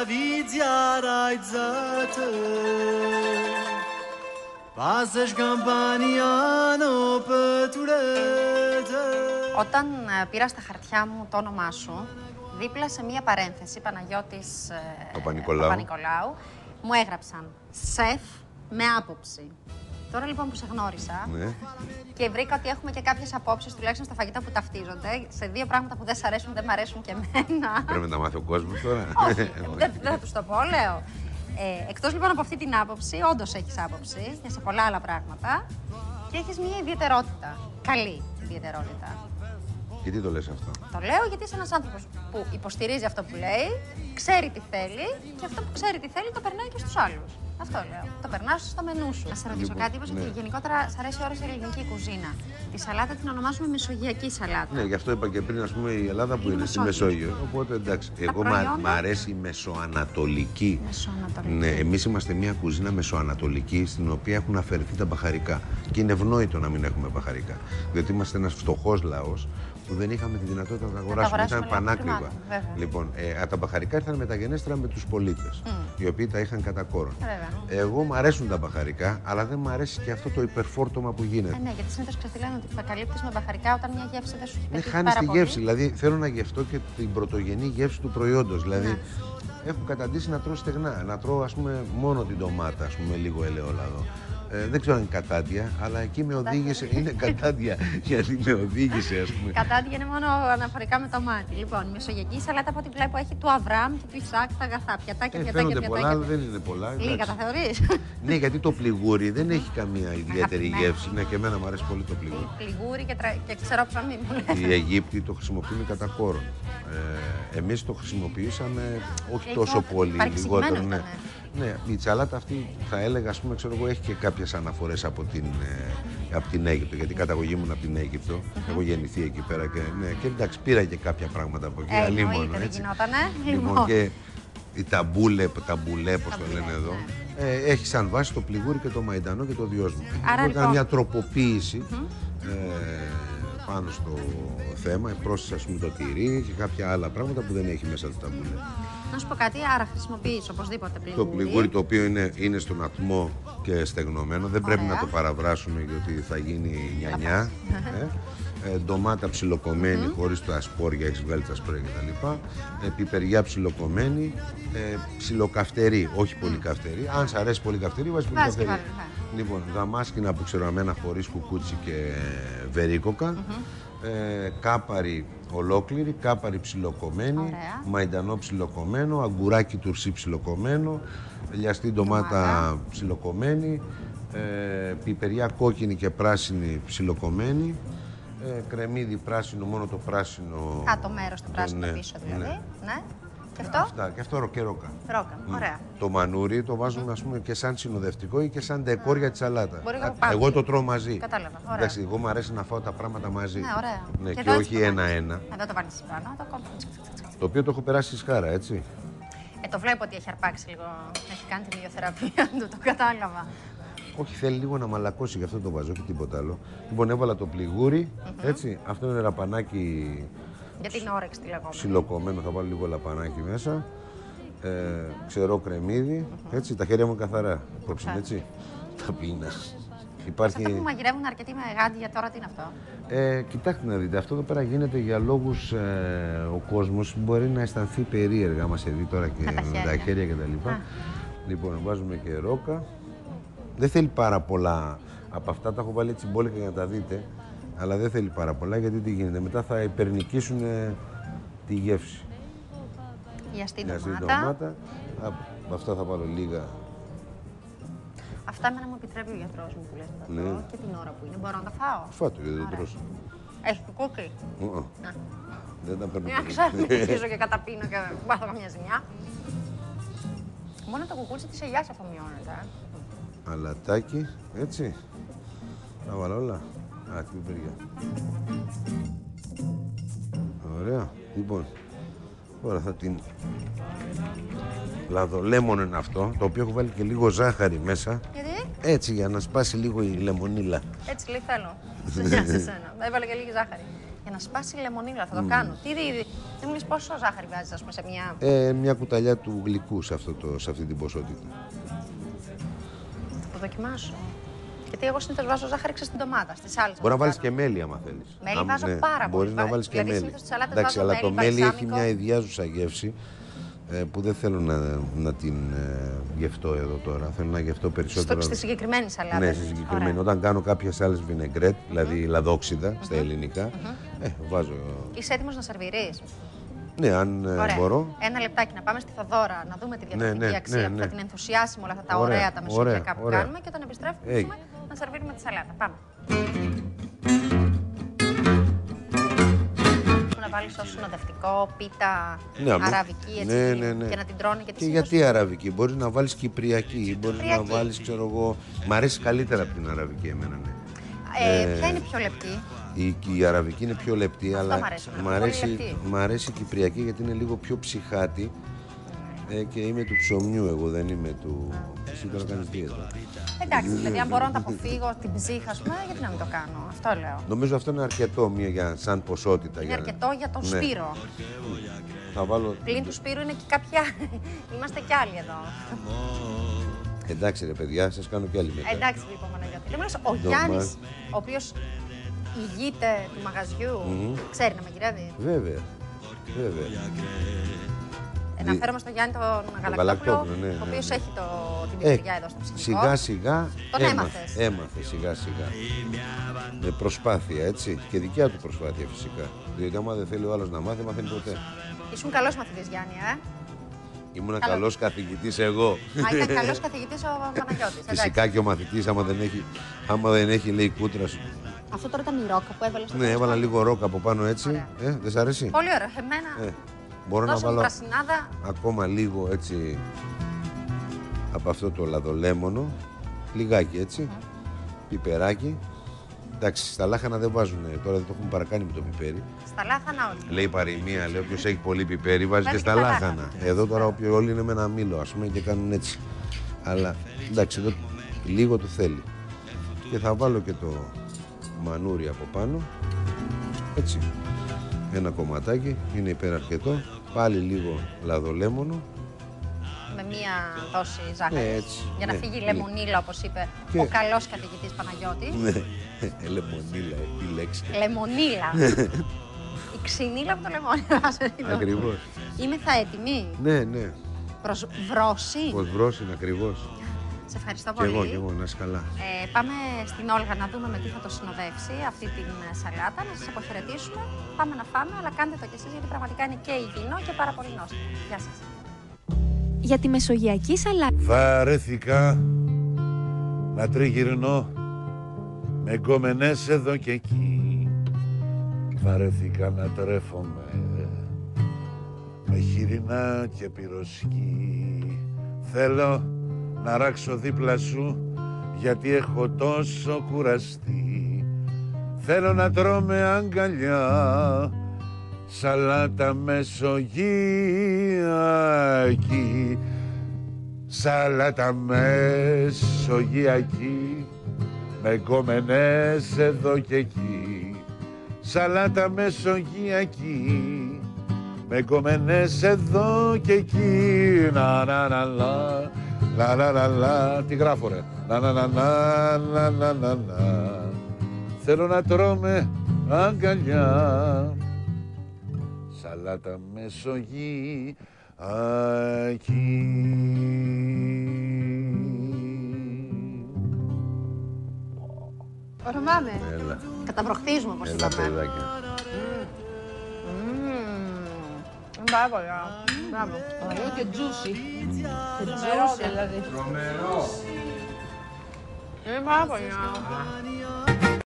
widzia rajdzate Πάσες καμπάνιανο πετουλέτε. Όταν πήρα στα χαρτιά μου το όνομά σου, δίπλα σε μία παρένθεση, Παναγιώτης Παπα-Νικολάου, μου έγραψαν σεφ με άποψη. Τώρα λοιπόν που σε γνώρισα και βρήκα ότι έχουμε και κάποιες απόψεις, τουλάχιστον στα φαγητά που ταυτίζονται, σε δύο πράγματα που δεν σ' αρέσουν, δεν μ' αρέσουν και εμένα. Πρέπει να τα μάθει ο κόσμος τώρα. Όχι, δεν θα τους το πω, λέω. Εκτός λοιπόν από αυτή την άποψη, όντως έχεις άποψη και σε πολλά άλλα πράγματα και έχεις μία ιδιαιτερότητα, καλή ιδιαιτερότητα. Και τι το λες αυτό? Το λέω γιατί είσαι ένας άνθρωπος που υποστηρίζει αυτό που λέει, ξέρει τι θέλει και αυτό που ξέρει τι θέλει το περνάει και στους άλλους. Αυτό λέω. Το περνάς στο μενού σου. Να σε ρωτήσω κάτι, είπες ότι γενικότερα σ' αρέσει ώρες η ελληνική κουζίνα. Τη σαλάτα την ονομάζουμε μεσογειακή σαλάτα. Ναι, γι' αυτό είπα και πριν, ας πούμε, η Ελλάδα που είναι στη Μεσόγειο. Οπότε εντάξει, εγώ μ' αρέσει η μεσοανατολική. Ναι, εμείς είμαστε μια κουζίνα μεσοανατολική στην οποία έχουν αφαιρεθεί τα μπαχαρικά. Και είναι ευνόητο να μην έχουμε μπαχαρικά. Διότι είμαστε ένας φτωχός λαός που δεν είχαμε τη δυνατότητα να τα αγοράσουμε. Ήταν πανάκριβα. Λοιπόν, τα μπαχαρικά ήρθαν μεταγενέστερα με τους πολίτες, οι οποίοι τα είχαν κατά κόρον. Εγώ μου αρέσουν τα μπαχαρικά, αλλά δεν μου αρέσει και αυτό το υπερφόρτωμα που γίνεται. Ναι, γιατί συνήθως λένε ότι θα καλύπτεις με μπαχαρικά όταν μια γεύση δεν σου έχει πετύχει. Χάνεις τη γεύση. Δηλαδή θέλω να γευτώ και την πρωτογενή γεύση του προϊόντος. Δηλαδή έχω καταντήσει να τρώω στεγνά, να τρώω ας πούμε μόνο την ντομάτα, ας πούμε λίγο ελαιόλαδο. Δεν ξέρω αν είναι κατάντια, αλλά εκεί με οδήγησε. Είναι κατάντια, γιατί με οδήγησε, ας πούμε. Κατάντια είναι μόνο αναφορικά με το μάτι. Λοιπόν, η μεσογειακή σαλάτα από ό,τι βλέπω έχει του Αβραάμ και του Ισάκ τα αγαθά. Πιατάκια, φαίνονται πολλά, αλλά δεν είναι πολλά. Λίγα τα θεωρείς? Ναι, γιατί το πληγούρι δεν έχει καμία ιδιαίτερη γεύση. Ναι, και εμένα μου αρέσει πολύ το πληγούρι. Πληγούρι και ξέρω ψωμί. Οι Αιγύπτιοι το χρησιμοποιούν κατά κόρον. Εμείς το χρησιμοποιήσαμε όχι τόσο πολύ, λιγότερο. Ναι, η τσαλάτα αυτή θα έλεγα, ας πούμε, ξέρω εγώ, έχει και κάποιες αναφορές από την Αίγυπτο, γιατί η καταγωγή μου είναι από την Αίγυπτο. Έχω γεννηθεί εκεί πέρα και εντάξει, πήρα και κάποια πράγματα από εκεί. Εννοείται, δεν γινότανε. Λοιπόν, και η ταμπούλε, πώς το λένε εδώ, έχει σαν βάση το πληγούρι και το μαϊντανό και το δυόσμο. Άρα έκανα μια τροποποίηση πάνω στο θέμα, πρόσθεσα ας πούμε το τυρί και κάποια άλλα πράγματα που δεν έχει μέσα το ταμπούλε. Να σου πω κάτι, άρα χρησιμοποιείς οπωσδήποτε πληγούρι. Το πληγούρι το οποίο είναι στον ατμό και στεγνωμένο, δεν πρέπει να το παραβράσουμε γιατί θα γίνει νιανιά. Ντομάτα ψιλοκομμένη χωρίς τα σπόρια, έχεις βγάλει τα σπόρια κτλ. Πιπεριά ψιλοκομμένη, ψιλοκαυτερή, όχι πολύ καυτερή. Αν σ' αρέσει πολύ καυτερή, βάζεις πολύ καυτερή. Λοιπόν, δαμάσκηνα που ξεραμένα χωρίς κουκούτσι και βερίκοκα. Κάπαρη ολόκληρη, κάπαρη ψιλοκομμένη, μαϊντανό ψιλοκομμένο, αγκουράκι τουρσί ψιλοκομμένο, λιαστή ντομάτα ψιλοκομμένη, πιπεριά κόκκινη και πράσινη ψιλοκομμένη, κρεμμύδι πράσινο, μόνο το πράσινο. Κάτω μέρος το πράσινο πίσω δηλαδή. Ναι. Και αυτό? Αυτά, και αυτό ροκερόκα. Ρόκα, ωραία. Το μανούρι το βάζουμε ας πούμε και σαν συνοδευτικό ή και σαν ντεκόρ για τη σαλάτα. Εγώ το τρώω μαζί. Κατάλαβα, ωραία. Εντάξει, εγώ μου αρέσει να φάω τα πράγματα μαζί. Ναι, ωραία. Ναι, και όχι ένα-ένα. Εδώ το βάλεις πάνω, το κόβω. Το οποίο το έχω περάσει σχάρα, έτσι. Το βλέπω ότι έχει αρπάξει λίγο, έχει κάνει την ηλιοθεραπεία του, το κατάλαβα. Όχι, θέλει λίγο να μαλακώσει, γι' αυτό το βάζω και τίποτα άλλο. Λοιπόν, έβαλα το πληγούρι, έτσι. Αυτό είναι ραπανάκι. Για την όρεξη τη λεγόμενη. Ψιλοκομμένο, θα βάλω λίγο λαπανάκι μέσα. Ξερό κρεμμύδι, έτσι. Τα χέρια μου καθαρά, υπόψη, έτσι. Ταπεινά. Υπάρχει... Αυτά που μαγειρεύουν αρκετοί με γάντια τώρα, τι είναι αυτό? Κοιτάξτε να δείτε, αυτό εδώ πέρα γίνεται για λόγους ο κόσμος μπορεί να αισθανθεί περίεργα, άμα σε δει τώρα και με τα χέρια κτλ. Λοιπόν, βάζουμε και ρόκα. Δεν θέλει πάρα πολλά από αυτά, τα έχω βάλει έτσι μπόλικα για να τα δείτε, αλλά δεν θέλει πάρα πολλά γιατί τι γίνεται, μετά θα υπερνικήσουν τη γεύση. Η αστή ντομάτα. Από αυτά θα βάλω λίγα. Αυτά εμένα μου επιτρέπει ο γιατρός μου που λες να τα τρώω και την ώρα που είναι. Μπορώ να τα φάω? Φάτο γιατί δεν τρως. Έχει κουκούκι? Δεν τα παίρνω. Μια ξαφνικίζω και καταπίνω και πάθω καμιά ζημιά. Μόνο το κουκούτσι της ελιάς αφομοιώνεται. Αλατάκι, έτσι. Τα βάλω όλα. Α, την πιπεριά. Ωραία. Λοιπόν, τώρα θα την... Λαδολέμον είναι αυτό, το οποίο έχω βάλει και λίγο ζάχαρη μέσα. Γιατί? Έτσι, για να σπάσει λίγο η λεμονίλα. Έτσι λέει θέλω. Σε νοιάζει εσένα. Έβαλε και λίγη ζάχαρη. Για να σπάσει η λεμονίλα, θα το κάνω. Δεν μου λες πόσο ζάχαρη βάζεις, ας πούμε, σε μια. Μια κουταλιά του γλυκού σε αυτή την ποσότητα. Θα το δοκιμάσω. Γιατί εγώ συνήθως βάζω ζάχαρη στην ντομάτα, στις άλλες. Μπορεί να βάλεις και μέλι, άμα θέλεις. Μέλι βάζω πάρα πολύ. Μπορείς να βάλεις και μέλι. Εντάξει, αλλά το μέλι έχει μια ιδιάζουσα γεύση που δεν θέλω να την γευτώ εδώ τώρα. Θέλω να γευτώ περισσότερο. Στη συγκεκριμένη σαλάτα. Ναι, στη συγκεκριμένη. Ωραία. Όταν κάνω κάποιες άλλες βινεγκρέτ, δηλαδή λαδόξιδα στα ελληνικά, βάζω. Είσαι έτοιμος να σερβιρείς? Ναι, αν μπορώ. Ένα λεπτάκι να πάμε στη Θοδώρα, να δούμε τη διατροφική αξία που θα την ενθουσιάσει με όλα αυτά τα ωραία τα μεσογειακά που κάνουμε και όταν επιστρέφουμε να σερβίρουμε τη σαλάτα. Πάμε. Να βάλεις ως συνοδευτικό πίτα αραβική έτσι, και να την τρώνε και τη συνήθως. Γιατί αραβική, μπορείς να βάλεις κυπριακή, μπορείς να βάλεις, ξέρω εγώ. Μ' αρέσει καλύτερα από την αραβική εμένα, ναι. Ποια είναι πιο λεπτή? Η αραβική είναι πιο λεπτή, αυτό αλλά μ' αρέσει η κυπριακή γιατί είναι λίγο πιο ψυχάτη και είμαι του ψωμιού εγώ, δεν είμαι του. Εσύ τώρα κάνεις δίαιτα. Εντάξει, δηλαδή αν μπορώ να τα αποφύγω την ψύχα, ας πούμε, γιατί να μην το κάνω. Αυτό λέω. Νομίζω αυτό είναι αρκετό σαν ποσότητα. Είναι αρκετό για τον Σπύρο. Θα βάλω. Πλην του Σπύρου είναι και κάποια. Είμαστε κι άλλοι εδώ. Εντάξει ρε παιδιά, σας κάνω κι άλλη μετά. Εντάξει λοιπόν, Παναγιώτη. Ο Γιάννης, ο οποίος ηγείται του μαγαζιού, ξέρει να μαγειρεύει? Βέβαια. Να φέρουμε στο Γιάννη τον Γαλακτόπουλο, ο οποίος έχει την πιτηριά εδώ στο ψυχικό. Σιγά σιγά τον έμαθε σιγά σιγά. Με προσπάθεια, έτσι. Και δικιά του προσπάθεια φυσικά. Διότι άμα δεν θέλει ο άλλος να μάθει, μαθαίνει ποτέ. Ήσουν καλός μαθητής, Γιάννη, Ήμουν καλός καθηγητής εγώ. Ήταν καλός καθηγητής ο Παναγιώτης. Φυσικά και ο μαθητής, άμα δεν έχει λέει κούτρα σου. Αυτό τώρα ήταν η ρόκα που έβαλε στο Ναι, έβαλα λίγο ρόκα από πάνω έτσι. Δεν σ' αρέσει? Πολύ ωραία. Εμένα. Μπορώ να βάλω πρασινάδα. Ακόμα λίγο έτσι από αυτό το λαδολέμονο. Λιγάκι έτσι. Πιπεράκι. Εντάξει, στα λάχανα δεν βάζουν, τώρα δεν το έχουν παρακάνει με το πιπέρι. Στα λάχανα όχι. Λέει η παροιμία, λέει όποιος έχει πολύ πιπέρι βάζει και στα λάχανα. Εδώ τώρα όλοι είναι με ένα μήλο, ας πούμε, και κάνουν έτσι. Αλλά εντάξει, εδώ λίγο το θέλει. Και θα βάλω και το μανούρι από πάνω. Έτσι. Ένα κομματάκι, είναι υπεραρκετό. Πάλι λίγο λαδολέμονο. Με μία δόση ζάχαρης, για να φύγει η λεμονίλα, όπως είπε ο καλός καθηγητής Παναγιώτης. Ναι, λεμονίλα, η λέξη. Λεμονίλα. Η ξυνήλα από το λεμόνι. Ακριβώς. Είμαι έτοιμη. Ναι. Προς βρώση. Προς βρώση, ακριβώς. Σε ευχαριστώ πολύ. Και εγώ, να είσαι καλά. Πάμε στην Όλγα να δούμε με τι θα το συνοδεύσει αυτή την σαλάτα, να σας αποχαιρετήσουμε. Πάμε να φάμε, αλλά κάντε το κι εσείς, γιατί πραγματικά είναι και υγιεινό και πάρα πολύ νόστιμο. Γεια σας. Για τη μεσογειακή σαλάτα. Βαρέθηκα να τριγυρνώ με γκόμενες εδώ και εκεί. Βαρέθηκα να τρέφομαι με χοιρινά και πυροσκή. Θέλω να ράξω δίπλα σου γιατί έχω τόσο κουραστεί. Θέλω να τρώω με αγκαλιά σαλάτα μεσογειακή. Σαλάτα μεσογειακή με γκόμενες εδώ και εκεί. Σαλάτα μεσογειακή με γκόμενες εδώ και εκεί. Να να να λα, λα λα λα λα. Τι γράφω ρε? Να να να να να να να να. Θέλω να τρώμε αγκαλιά σαλάτα μεσογειακή. Ορμάμε. Έλα. Καταβροχθίζουμε, όπως Έλα, είπαμε. παιδάκια. Μπράβο, μπράβο. Ωραίο και juicy. Τρομερό δηλαδή. Τρομερό. Είναι πάρα πολύ.